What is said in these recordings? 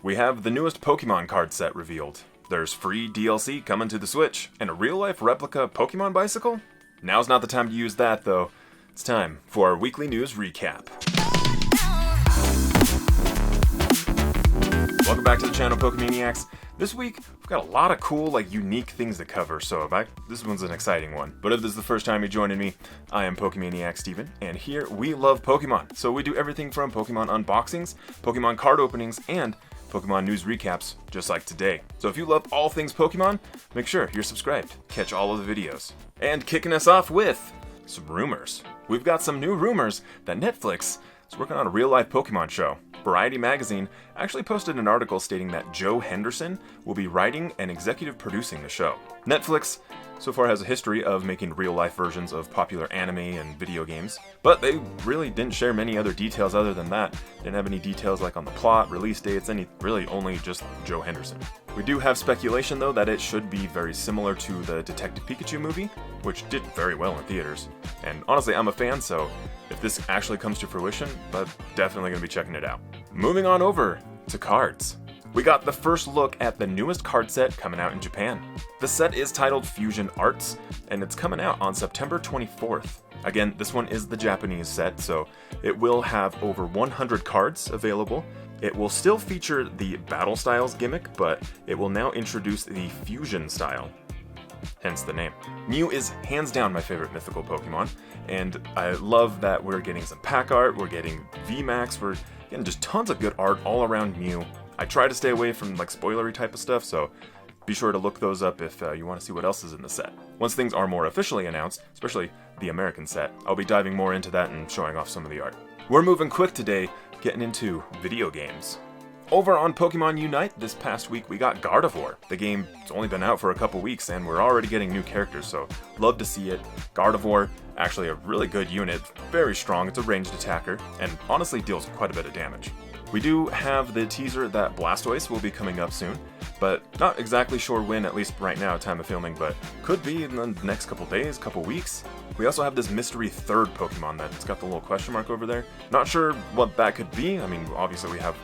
We have the newest Pokemon card set revealed. There's free DLC coming to the Switch, and a real-life replica Pokemon bicycle? Now's not the time to use that, though. It's time for our weekly news recap. Welcome back to the channel, Pokemaniacs. This week, we've got a lot of cool, unique things to cover, so this one's an exciting one. But if this is the first time you're joining me, I am Pokemaniac Stephen, and here we love Pokemon. So we do everything from Pokemon unboxings, Pokemon card openings, and Pokemon news recaps, just like today. So if you love all things Pokemon, make sure you're subscribed. Catch all of the videos. And kicking us off with some rumors. We've got some new rumors that Netflix is working on a real-life Pokemon show. Variety magazine actually posted an article stating that Joe Henderson will be writing and executive producing the show. Netflix so far has a history of making real-life versions of popular anime and video games, but they really didn't share many other details other than that. Didn't have any details on the plot, release dates, really only just Joe Henderson. We do have speculation though that it should be very similar to the Detective Pikachu movie, which did very well in theaters. And honestly, I'm a fan, so if this actually comes to fruition, but definitely gonna be checking it out. Moving on over to cards. We got the first look at the newest card set coming out in Japan. The set is titled Fusion Arts, and it's coming out on September 24th. Again, this one is the Japanese set, so it will have over 100 cards available. It will still feature the Battle Styles gimmick, but it will now introduce the Fusion style, hence the name. Mew is hands down my favorite mythical Pokemon, and I love that we're getting some pack art, we're getting VMAX, we're getting just tons of good art all around Mew. I try to stay away from spoilery type of stuff, so be sure to look those up if you want to see what else is in the set. Once things are more officially announced, especially the American set, I'll be diving more into that and showing off some of the art. We're moving quick today, getting into video games. Over on Pokemon Unite this past week, we got Gardevoir. The game's only been out for a couple weeks, and we're already getting new characters, so love to see it. Gardevoir, actually a really good unit, very strong, it's a ranged attacker, and honestly deals quite a bit of damage. We do have the teaser that Blastoise will be coming up soon, but not exactly sure when, at least right now, time of filming, but could be in the next couple days, couple weeks. We also have this mystery third Pokemon that's got the little question mark over there. Not sure what that could be. I mean, obviously we have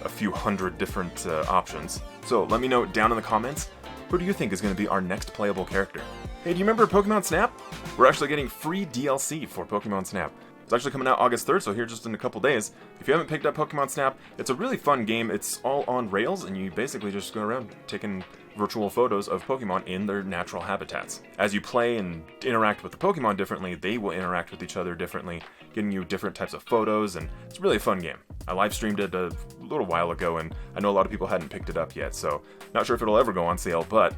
a few hundred different options. So let me know down in the comments, who do you think is going to be our next playable character? Hey, do you remember Pokemon Snap? We're actually getting free DLC for Pokemon Snap. It's actually coming out August 3rd, so here just in a couple days. If you haven't picked up Pokemon Snap, it's a really fun game. It's all on rails, and you basically just go around taking virtual photos of Pokemon in their natural habitats. As you play and interact with the Pokemon differently, they will interact with each other differently, giving you different types of photos, and it's a really fun game. I live streamed it a little while ago, and I know a lot of people hadn't picked it up yet, so not sure if it'll ever go on sale, but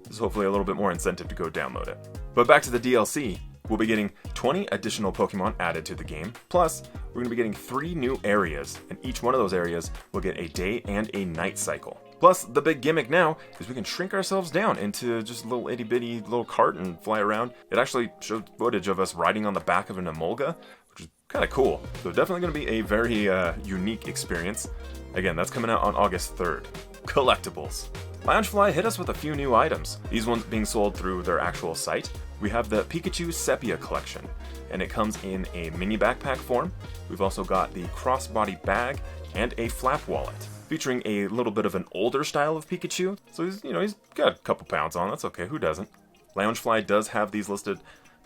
there's hopefully a little bit more incentive to go download it. But back to the DLC. We'll be getting 20 additional Pokemon added to the game, plus we're going to be getting 3 new areas, and each one of those areas will get a day and a night cycle. Plus, the big gimmick now is we can shrink ourselves down into just a little itty-bitty little cart and fly around. It actually showed footage of us riding on the back of an Emolga, which is kind of cool. So definitely going to be a very unique experience. Again, that's coming out on August 3rd. Collectibles. Loungefly hit us with a few new items, these ones being sold through their actual site. We have the Pikachu Sepia collection, and it comes in a mini backpack form. We've also got the crossbody bag and a flap wallet, featuring a little bit of an older style of Pikachu. So he's got a couple pounds on, that's okay, who doesn't? Loungefly does have these listed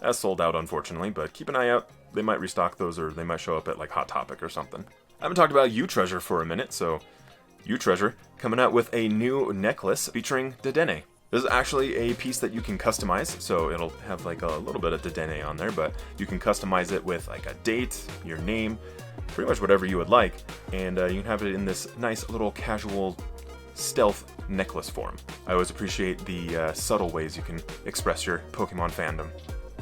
as sold out, unfortunately, but keep an eye out. They might restock those, or they might show up at Hot Topic or something. I haven't talked about U-Treasure for a minute, so U-Treasure coming out with a new necklace featuring Dedenne. This is actually a piece that you can customize, so it'll have a little bit of Dedenne on there, but you can customize it with a date, your name, pretty much whatever you would like, and you can have it in this nice little casual stealth necklace form. I always appreciate the subtle ways you can express your Pokemon fandom.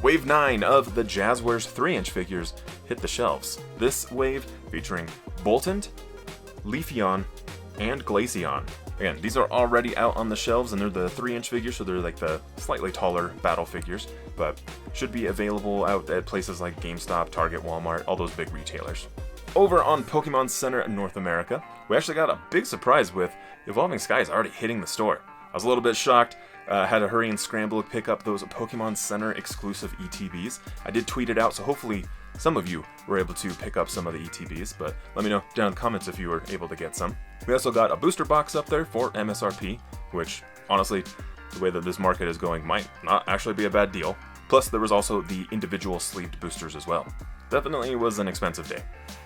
Wave 9 of the Jazzwares 3-inch figures hit the shelves. This wave featuring Boltund, Leafeon, and Glaceon. Again, these are already out on the shelves, and they're the 3-inch figures, so they're the slightly taller battle figures, but should be available out at places like GameStop, Target, Walmart, all those big retailers. Over on Pokemon Center in North America, we actually got a big surprise with Evolving Skies already hitting the store. I was a little bit shocked, had to hurry and scramble to pick up those Pokemon Center exclusive ETBs. I did tweet it out, so hopefully some of you were able to pick up some of the ETBs, but let me know down in the comments if you were able to get some. We also got a booster box up there for MSRP, which, honestly, the way that this market is going might not actually be a bad deal. Plus, there was also the individual sleeved boosters as well. Definitely was an expensive day.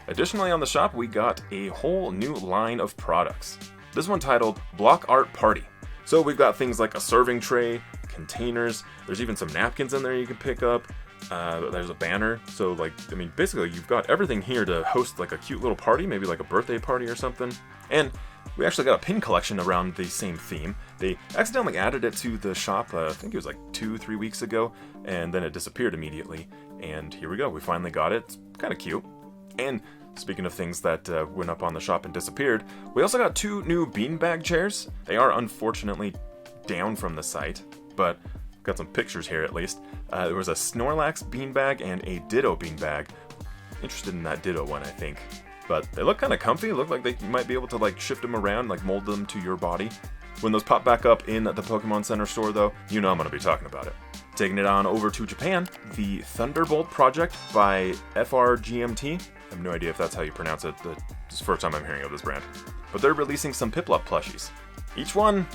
Additionally, on the shop, we got a whole new line of products. This one titled Block Art Party. So we've got things like a serving tray, containers, there's even some napkins in there you can pick up. There's a banner, so basically you've got everything here to host like a cute little party, maybe like a birthday party or something. And we actually got a pin collection around the same theme. They accidentally added it to the shop, I think it was like 2-3 weeks ago, and then it disappeared immediately. And here we go, we finally got it. It's kind of cute. And speaking of things that went up on the shop and disappeared, we also got 2 new beanbag chairs. They are unfortunately down from the site, but got some pictures here at least. There was a Snorlax beanbag and a Ditto beanbag. Interested in that Ditto one, I think. But they look kind of comfy. Look like they might be able to like shift them around, like mold them to your body. When those pop back up in the Pokemon Center store though, you know I'm going to be talking about it. Taking it on over to Japan, the Thunderbolt project by FRGMT. I have no idea if that's how you pronounce it. This is the first time I'm hearing of this brand. But they're releasing some Piplup plushies. Each one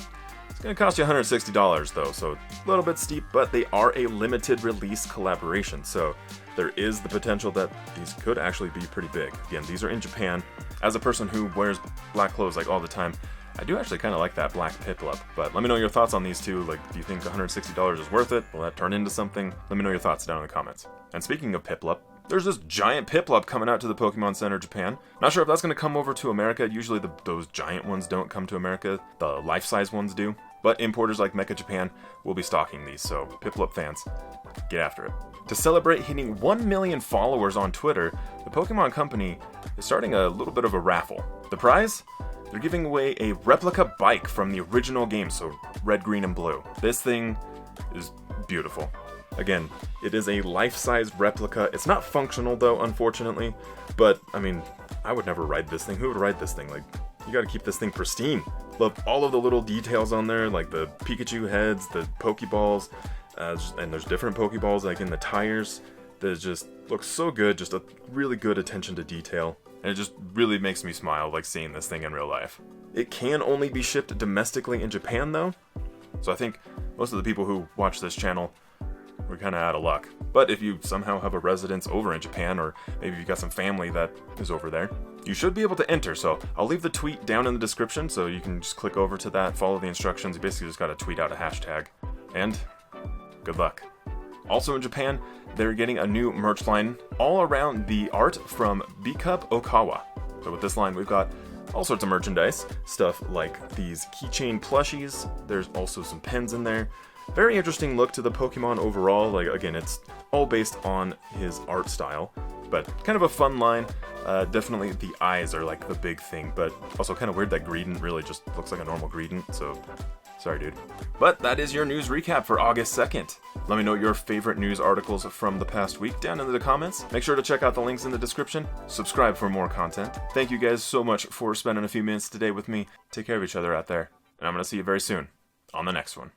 is going to cost you $160 though, so a little bit steep, but they are a limited release collaboration, so there is the potential that these could actually be pretty big. Again, these are in Japan. As a person who wears black clothes like all the time, I do actually kind of like that black Piplup, but let me know your thoughts on these two. Like, do you think $160 is worth it? Will that turn into something? Let me know your thoughts down in the comments. And speaking of Piplup, there's this giant Piplup coming out to the Pokemon Center Japan. Not sure if that's going to come over to America. Usually those giant ones don't come to America. The life-size ones do. But importers like Mecha Japan will be stocking these, so Piplup fans, get after it. To celebrate hitting 1 million followers on Twitter, the Pokemon Company is starting a little bit of a raffle. The prize? They're giving away a replica bike from the original game, so red, green, and blue. This thing is beautiful. Again, it is a life-size replica. It's not functional though, unfortunately, but I mean, I would never ride this thing. Who would ride this thing? Like, you gotta keep this thing pristine. Love all of the little details on there, like the Pikachu heads, the Pokeballs, and there's different Pokeballs like in the tires. That just looks so good, just a really good attention to detail. And it just really makes me smile, like seeing this thing in real life. It can only be shipped domestically in Japan though, so I think most of the people who watch this channel, we're kind of out of luck. But if you somehow have a residence over in Japan, or maybe you've got some family that is over there, you should be able to enter. So I'll leave the tweet down in the description, so you can just click over to that, follow the instructions. You basically just got to tweet out a hashtag, and good luck. Also in Japan, they're getting a new merch line all around the art from Pikachu Okawa. So with this line, we've got all sorts of merchandise, stuff like these keychain plushies. There's also some pens in there. Very interesting look to the Pokemon overall. Like, again, it's all based on his art style, but kind of a fun line. Definitely the eyes are like the big thing, but also kind of weird that Greedent really just looks like a normal Greedent, so sorry, dude. But that is your news recap for August 2nd. Let me know your favorite news articles from the past week down in the comments. Make sure to check out the links in the description. Subscribe for more content. Thank you guys so much for spending a few minutes today with me. Take care of each other out there, and I'm going to see you very soon on the next one.